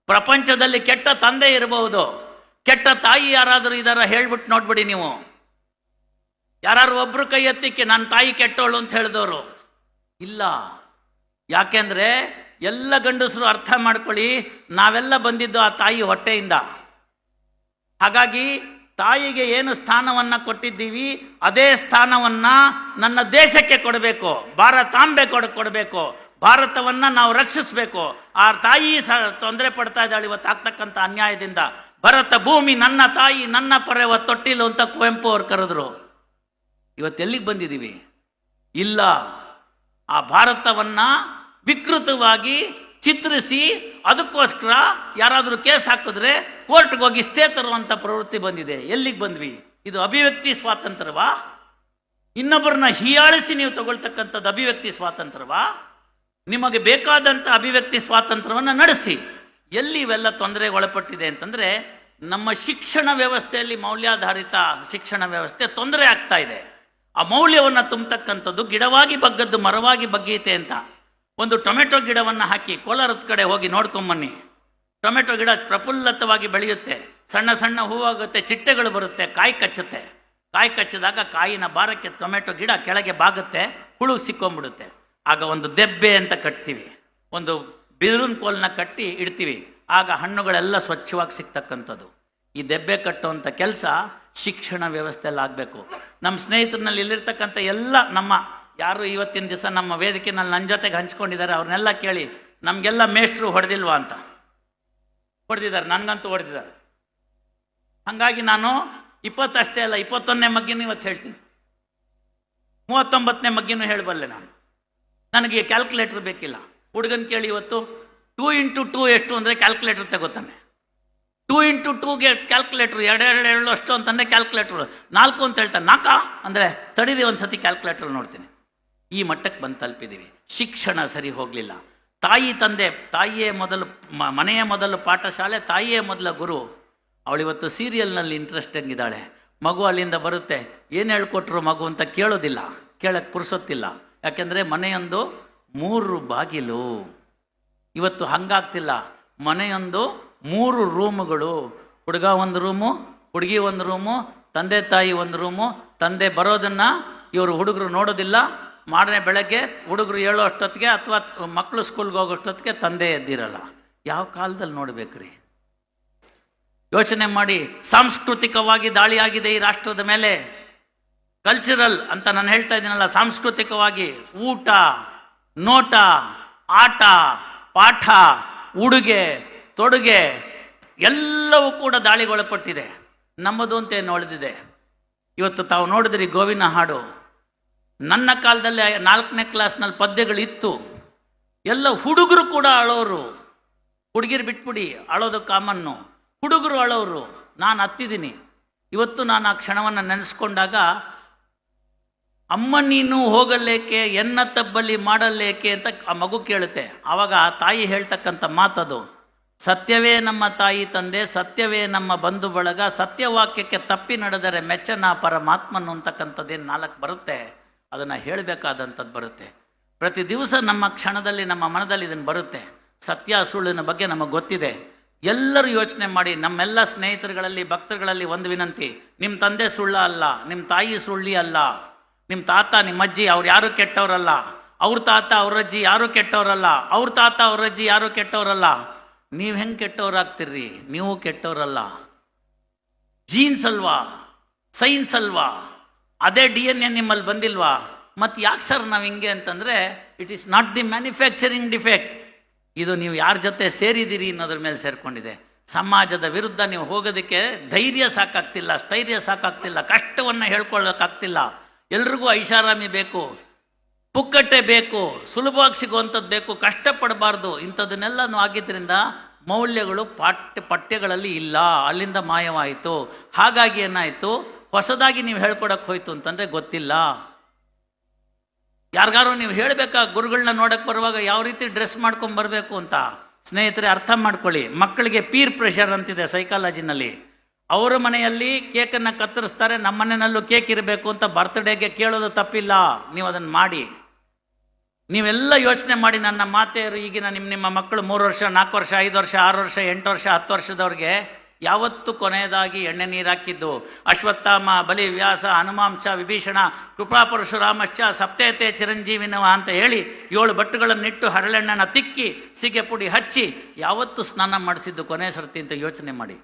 ಪ್ರಪಂಚದಲ್ಲಿ ಕೆಟ್ಟ ತಂದೆ ಇರಬಹುದು, ಕೆಟ್ಟ ತಾಯಿ ಯಾರಾದರೂ ಇದಾರ ಹೇಳ್ಬಿಟ್ಟು ನೋಡ್ಬಿಡಿ ನೀವು. ಯಾರು ಒಬ್ರು ಕೈ ಎತ್ತಿಕ್ಕೆ ನನ್ನ ತಾಯಿ ಕೆಟ್ಟವಳು ಅಂತ ಹೇಳಿದವರು ಇಲ್ಲ. ಯಾಕೆಂದ್ರೆ ಎಲ್ಲ ಗಂಡಸರು ಅರ್ಥ ಮಾಡ್ಕೊಳ್ಳಿ, ನಾವೆಲ್ಲ ಬಂದಿದ್ದು ಆ ತಾಯಿ ಹೊಟ್ಟೆಯಿಂದ. ಹಾಗಾಗಿ ತಾಯಿಗೆ ಏನು ಸ್ಥಾನವನ್ನು ಕೊಟ್ಟಿದ್ದೀವಿ ಅದೇ ಸ್ಥಾನವನ್ನು ನನ್ನ ದೇಶಕ್ಕೆ ಕೊಡಬೇಕು, ಭಾರತಾಂಬೆ ಕೊಡಬೇಕು, ಭಾರತವನ್ನು ನಾವು ರಕ್ಷಿಸಬೇಕು. ಆ ತಾಯಿ ತೊಂದರೆ ಪಡ್ತಾ ಇದ್ದಾಳೆ ಇವತ್ತು ಆಗ್ತಕ್ಕಂಥ ಅನ್ಯಾಯದಿಂದ. ಭರತ ಭೂಮಿ ನನ್ನ ತಾಯಿ ನನ್ನ ಪರೆವ ತೊಟ್ಟಿಲು ಅಂತ ಕುವೆಂಪು ಅವ್ರು ಕರೆದ್ರು. ಇವತ್ತೆಲ್ಲಿಗೆ ಬಂದಿದ್ದೀವಿ? ಇಲ್ಲ, ಆ ಭಾರತವನ್ನು ವಿಕೃತವಾಗಿ ಚಿತ್ರಿಸಿ ಅದಕ್ಕೋಸ್ಕರ ಯಾರಾದರೂ ಕೇಸ್ ಹಾಕಿದ್ರೆ ಕೋರ್ಟ್ಗೆ ಹೋಗಿ ಸ್ಟೇ ತರುವಂಥ ಪ್ರವೃತ್ತಿ ಬಂದಿದೆ. ಎಲ್ಲಿಗೆ ಬಂದ್ವಿ? ಇದು ಅಭಿವ್ಯಕ್ತಿ ಸ್ವಾತಂತ್ರ್ಯವಾ? ಇನ್ನೊಬ್ಬರನ್ನ ಹೀಯಾಳಿಸಿ ನೀವು ತಗೊಳ್ತಕ್ಕಂಥದ್ದು ಅಭಿವ್ಯಕ್ತಿ ಸ್ವಾತಂತ್ರ್ಯವಾ? ನಿಮಗೆ ಬೇಕಾದಂಥ ಅಭಿವ್ಯಕ್ತಿ ಸ್ವಾತಂತ್ರ್ಯವನ್ನು ನಡೆಸಿ. ಎಲ್ಲಿ ಇವೆಲ್ಲ ತೊಂದರೆಗೆ ಒಳಪಟ್ಟಿದೆ ಅಂತಂದರೆ ನಮ್ಮ ಶಿಕ್ಷಣ ವ್ಯವಸ್ಥೆಯಲ್ಲಿ ಮೌಲ್ಯಾಧಾರಿತ ಶಿಕ್ಷಣ ವ್ಯವಸ್ಥೆ ತೊಂದರೆ ಆಗ್ತಾ ಇದೆ. ಆ ಮೌಲ್ಯವನ್ನು ತುಂಬತಕ್ಕಂಥದ್ದು ಗಿಡವಾಗಿ ಬಗ್ಗದ್ದು ಮರವಾಗಿ ಬಗ್ಗೀತೆ ಅಂತ. ಒಂದು ಟೊಮೆಟೊ ಗಿಡವನ್ನು ಹಾಕಿ ಕೋಲಾರದ ಕಡೆ ಹೋಗಿ ನೋಡ್ಕೊಂಬನ್ನಿ. ಟೊಮೆಟೊ ಗಿಡ ಪ್ರಫುಲ್ಲತವಾಗಿ ಬೆಳೆಯುತ್ತೆ, ಸಣ್ಣ ಸಣ್ಣ ಹೂವಾಗುತ್ತೆ, ಚಿಟ್ಟೆಗಳು ಬರುತ್ತೆ, ಕಾಯಿ ಕಚ್ಚುತ್ತೆ. ಕಾಯಿ ಕಚ್ಚಿದಾಗ ಕಾಯಿನ ಭಾರಕ್ಕೆ ಟೊಮೆಟೊ ಗಿಡ ಕೆಳಗೆ ಬಾಗುತ್ತೆ, ಹುಳು ಸಿಕ್ಕೊಂಡ್ಬಿಡುತ್ತೆ. ಆಗ ಒಂದು ದೆಬ್ಬೆ ಅಂತ ಕಟ್ತೀವಿ, ಒಂದು ಬಿದಿರಿನ ಕೋಲನ್ನ ಕಟ್ಟಿ ಇಡ್ತೀವಿ, ಆಗ ಹಣ್ಣುಗಳೆಲ್ಲ ಸ್ವಚ್ಛವಾಗಿ ಸಿಗ್ತಕ್ಕಂಥದ್ದು. ಈ ದೆಬ್ಬೆ ಕಟ್ಟುವಂಥ ಕೆಲಸ ಶಿಕ್ಷಣ ವ್ಯವಸ್ಥೆಯಲ್ಲಿ ಆಗಬೇಕು. ನಮ್ಮ ಸ್ನೇಹಿತರಲ್ಲಿ ಇಲ್ಲಿರ್ತಕ್ಕಂಥ ಎಲ್ಲ ನಮ್ಮ ಯಾರು ಇವತ್ತಿನ ದಿವಸ ನಮ್ಮ ವೇದಿಕೆಯಲ್ಲಿ ನನ್ನ ಜೊತೆಗೆ ಹಂಚ್ಕೊಂಡಿದ್ದಾರೆ ಅವ್ರನ್ನೆಲ್ಲ ಕೇಳಿ, ನಮಗೆಲ್ಲ ಮೇಷ್ಟ್ರು ಹೊಡೆದಿಲ್ವಾ ಅಂತ. ಹೊಡೆದಿದ್ದಾರೆ, ನನಗಂತೂ ಹೊಡೆದಿದ್ದಾರೆ. ಹಾಗಾಗಿ ನಾನು 20 ಅಷ್ಟೇ ಅಲ್ಲ 21ನೇ ಮಗ್ಗಿನೂ ಇವತ್ತು ಹೇಳ್ತೀನಿ, 39ನೇ ಮಗ್ಗಿನೂ ಹೇಳಬಲ್ಲೆ ನಾನು. ನನಗೆ ಕ್ಯಾಲ್ಕುಲೇಟರ್ ಬೇಕಿಲ್ಲ. ಹುಡುಗನ ಕೇಳಿ ಇವತ್ತು 2 × 2 ಎಷ್ಟು ಅಂದರೆ ಕ್ಯಾಲ್ಕುಲೇಟರ್ ತಗೋತಾನೆ. 2 × 2ಗೆ ಕ್ಯಾಲ್ಕುಲೇಟ್ರು 2 ಅಷ್ಟು ಅಂತಂದರೆ ಕ್ಯಾಲ್ಕುಲೇಟ್ರು 4 ಅಂತ ಹೇಳ್ತಾನೆ. 4 ಅಂದರೆ ತಡೀರಿ ಒಂದು ಸತಿ ಕ್ಯಾಲ್ಕುಲೇಟರ್ ನೋಡ್ತೀನಿ. ಈ ಮಟ್ಟಕ್ಕೆ ಬಂದು ತಲುಪಿದ್ದೀವಿ. ಶಿಕ್ಷಣ ಸರಿ ಹೋಗಲಿಲ್ಲ. ತಾಯಿ ತಂದೆ, ತಾಯಿಯೇ ಮೊದಲು, ಮನೆಯ ಮೊದಲು ಪಾಠಶಾಲೆ, ತಾಯಿಯೇ ಮೊದಲ ಗುರು. ಅವಳಿವತ್ತು ಸೀರಿಯಲ್ನಲ್ಲಿ ಇಂಟ್ರೆಸ್ಟಿಂಗ್ ಇದ್ದಾಳೆ. ಮಗು ಅಲ್ಲಿಂದ ಬರುತ್ತೆ, ಏನು ಹೇಳ್ಕೊಟ್ರು ಮಗು ಅಂತ ಕೇಳೋದಿಲ್ಲ, ಕೇಳಕ್ಕೆ ಪುರ್ಸೊತ್ತಿಲ್ಲ. ಯಾಕೆಂದರೆ ಮನೆಯೊಂದು 3 ಬಾಗಿಲು. ಇವತ್ತು ಹಂಗಾಗ್ತಿಲ್ಲ. ಮನೆಯೊಂದು 3 ರೂಮುಗಳು. ಹುಡುಗ ಒಂದು ರೂಮು, ಹುಡುಗಿ ಒಂದು ರೂಮು, ತಂದೆ ತಾಯಿ ಒಂದು ರೂಮು. ತಂದೆ ಬರೋದನ್ನು ಇವರು ಹುಡುಗರು ನೋಡೋದಿಲ್ಲ. ಮಾಡನೆ ಬೆಳಗ್ಗೆ ಹುಡುಗರು ಹೇಳೋ ಅಷ್ಟೊತ್ತಿಗೆ ಅಥವಾ ಮಕ್ಕಳು ಸ್ಕೂಲ್ಗೆ ಹೋಗೋಷ್ಟೊತ್ತಿಗೆ ತಂದೆ ಎದ್ದಿರಲ್ಲ. ಯಾವ ಕಾಲದಲ್ಲಿ ನೋಡ್ಬೇಕ್ರಿ? ಯೋಚನೆ ಮಾಡಿ. ಸಾಂಸ್ಕೃತಿಕವಾಗಿ ದಾಳಿಯಾಗಿದೆ ಈ ರಾಷ್ಟ್ರದ ಮೇಲೆ. ಕಲ್ಚರಲ್ ಅಂತ ನಾನು ಹೇಳ್ತಾ ಇದ್ದೀನಲ್ಲ, ಸಾಂಸ್ಕೃತಿಕವಾಗಿ ಊಟ, ನೋಟ, ಆಟ, ಪಾಠ, ಉಡುಗೆ, ತೊಡುಗೆ ಎಲ್ಲವೂ ಕೂಡ ದಾಳಿಗೊಳಪಟ್ಟಿದೆ. ನಮ್ಮದು ಅಂತ ಏನು ಉಳಿದಿದೆ? ಇವತ್ತು ತಾವು ನೋಡಿದ್ರಿ ಗೋವಿನ ಹಾಡು. ನನ್ನ ಕಾಲದಲ್ಲಿ 4ನೇ ಕ್ಲಾಸ್ನಲ್ಲಿ ಪದ್ಯಗಳಿತ್ತು. ಎಲ್ಲ ಹುಡುಗರು ಕೂಡ ಅಳೋರು. ಹುಡುಗಿರು ಬಿಟ್ಬಿಡಿ, ಅಳೋದು ಕಾಮನ್ನು. ಹುಡುಗರು ಅಳೋರು. ನಾನು ಹತ್ತಿದ್ದೀನಿ. ಇವತ್ತು ನಾನು ಆ ಕ್ಷಣವನ್ನು ನೆನೆಸ್ಕೊಂಡಾಗ, ಅಮ್ಮ ನೀನು ಹೋಗಲೇಕೆ, ಎನ್ನ ತಬ್ಬಲಿ ಮಾಡಲೇಕೆ ಅಂತ ಆ ಮಗು ಕೇಳುತ್ತೆ. ಆವಾಗ ಆ ತಾಯಿ ಹೇಳ್ತಕ್ಕಂಥ ಮಾತದು, ಸತ್ಯವೇ ನಮ್ಮ ತಾಯಿ ತಂದೆ, ಸತ್ಯವೇ ನಮ್ಮ ಬಂಧು ಬಳಗ, ಸತ್ಯವಾಕ್ಯಕ್ಕೆ ತಪ್ಪಿ ನಡೆದರೆ ಮೆಚ್ಚನ ಪರಮಾತ್ಮನು ಅಂತಕ್ಕಂಥದ್ದೇನು 4 ಬರುತ್ತೆ, ಅದನ್ನು ಹೇಳಬೇಕಾದಂಥದ್ದು ಬರುತ್ತೆ. ಪ್ರತಿ ದಿವಸ ನಮ್ಮ ಕ್ಷಣದಲ್ಲಿ ನಮ್ಮ ಮನದಲ್ಲಿ ಇದನ್ನು ಬರುತ್ತೆ. ಸತ್ಯ ಸುಳ್ಳಿನ ಬಗ್ಗೆ ನಮಗೆ ಗೊತ್ತಿದೆ. ಎಲ್ಲರೂ ಯೋಚನೆ ಮಾಡಿ. ನಮ್ಮೆಲ್ಲ ಸ್ನೇಹಿತರುಗಳಲ್ಲಿ, ಭಕ್ತರುಗಳಲ್ಲಿ ಒಂದು ವಿನಂತಿ, ನಿಮ್ಮ ತಂದೆ ಸುಳ್ಳ ಅಲ್ಲ, ನಿಮ್ಮ ತಾಯಿ ಸುಳ್ಳಿ ಅಲ್ಲ, ನಿಮ್ಮ ತಾತ ನಿಮ್ಮ ಅಜ್ಜಿ ಅವ್ರು ಯಾರೂ ಕೆಟ್ಟವರಲ್ಲ, ಅವ್ರ ತಾತ ಅವ್ರಜ್ಜಿ ಯಾರೂ ಕೆಟ್ಟವರಲ್ಲ, ಅವ್ರ ತಾತ ಅವ್ರಜ್ಜಿ ಯಾರೂ ಕೆಟ್ಟವರಲ್ಲ. ನೀವು ಹೆಂಗೆ ಕೆಟ್ಟವರಾಗ್ತಿರ್ರಿ? ನೀವು ಕೆಟ್ಟವರಲ್ಲ. ಜೀನ್ಸ್ ಅಲ್ವಾ, ಸೈನ್ಸ್ ಅಲ್ವಾ, ಅದೇ DNA ನಿಮ್ಮಲ್ಲಿ ಬಂದಿಲ್ವಾ? ಮತ್ತು ಯಾಕೆ ಸರ್ ನಾವು ಹಿಂಗೆ ಅಂತಂದರೆ, it is not the manufacturing defect. ಇದು ನೀವು ಯಾರ ಜೊತೆ ಸೇರಿದ್ದೀರಿ ಅನ್ನೋದ್ರ ಮೇಲೆ ಸೇರಿಕೊಂಡಿದೆ. ಸಮಾಜದ ವಿರುದ್ಧ ನೀವು ಹೋಗೋದಕ್ಕೆ ಧೈರ್ಯ ಸಾಕಾಗ್ತಿಲ್ಲ, ಸ್ಥೈರ್ಯ ಸಾಕಾಗ್ತಿಲ್ಲ, ಕಷ್ಟವನ್ನು ಹೇಳ್ಕೊಳ್ಳೋಕ್ಕಾಗ್ತಿಲ್ಲ. ಎಲ್ರಿಗೂ ಐಷಾರಾಮಿ ಬೇಕು, ಪುಕ್ಕಟ್ಟೆ ಬೇಕು, ಸುಲಭವಾಗಿ ಸಿಗುವಂಥದ್ದು ಬೇಕು, ಕಷ್ಟಪಡಬಾರ್ದು. ಇಂಥದನ್ನೆಲ್ಲನೂ ಆಗಿದ್ದರಿಂದ ಮೌಲ್ಯಗಳು ಪಠ್ಯಗಳಲ್ಲಿ ಇಲ್ಲ, ಅಲ್ಲಿಂದ ಮಾಯವಾಯಿತು. ಹಾಗಾಗಿ ಏನಾಯಿತು, ಹೊಸದಾಗಿ ನೀವು ಹೇಳ್ಕೊಡಕ್ಕೆ ಹೋಯ್ತು ಅಂತಂದರೆ ಗೊತ್ತಿಲ್ಲ. ಯಾರಿಗಾರು ನೀವು ಹೇಳಬೇಕಾ, ಗುರುಗಳನ್ನ ನೋಡಕ್ಕೆ ಬರುವಾಗ ಯಾವ ರೀತಿ ಡ್ರೆಸ್ ಮಾಡ್ಕೊಂಡು ಬರಬೇಕು ಅಂತ. ಸ್ನೇಹಿತರೆ ಅರ್ಥ ಮಾಡ್ಕೊಳ್ಳಿ. ಮಕ್ಕಳಿಗೆ ಪೀರ್ ಪ್ರೆಷರ್ ಅಂತಿದೆ ಸೈಕಾಲಜಿನಲ್ಲಿ. ಅವರ ಮನೆಯಲ್ಲಿ ಕೇಕನ್ನು ಕತ್ತರಿಸ್ತಾರೆ, ನಮ್ಮ ಮನೆಯಲ್ಲೂ ಕೇಕ್ ಇರಬೇಕು ಅಂತ ಬರ್ತ್ಡೇಗೆ ಕೇಳೋದು ತಪ್ಪಿಲ್ಲ. ನೀವು ಅದನ್ನು ಮಾಡಿ. ನೀವೆಲ್ಲ ಯೋಚನೆ ಮಾಡಿ, ನನ್ನ ಮಾತೆಯರು ಈಗಿನ ನಿಮ್ಮ ಮಕ್ಕಳು 3 ವರ್ಷ 4 ವರ್ಷ 5 ವರ್ಷ 6 ವರ್ಷ 8 ವರ್ಷ 10 ವರ್ಷದವ್ರಿಗೆ ಯಾವತ್ತು ಕೊನೆಯದಾಗಿ ಎಣ್ಣೆ ನೀರು ಹಾಕಿದ್ದು? ಅಶ್ವತ್ಥಾಮ, ಬಲಿ, ವ್ಯಾಸ, ಹನುಮಾಂಶ, ವಿಭೀಷಣ, ಕೃಪಾ ಪರಶುರಾಮಶ್ಚ ಸಪ್ತೇತೆ ಚಿರಂಜೀವಿನವ ಅಂತ ಹೇಳಿ 7 ಬಟ್ಟುಗಳನ್ನಿಟ್ಟು ಹರಳೆಣ್ಣೆನ ತಿಕ್ಕಿ ಸೀಗೆ ಪುಡಿ ಹಚ್ಚಿ ಯಾವತ್ತು ಸ್ನಾನ ಮಾಡಿಸಿದ್ದು ಕೊನೆ ಸರ್ತಿ ಅಂತ ಯೋಚನೆ ಮಾಡಿ.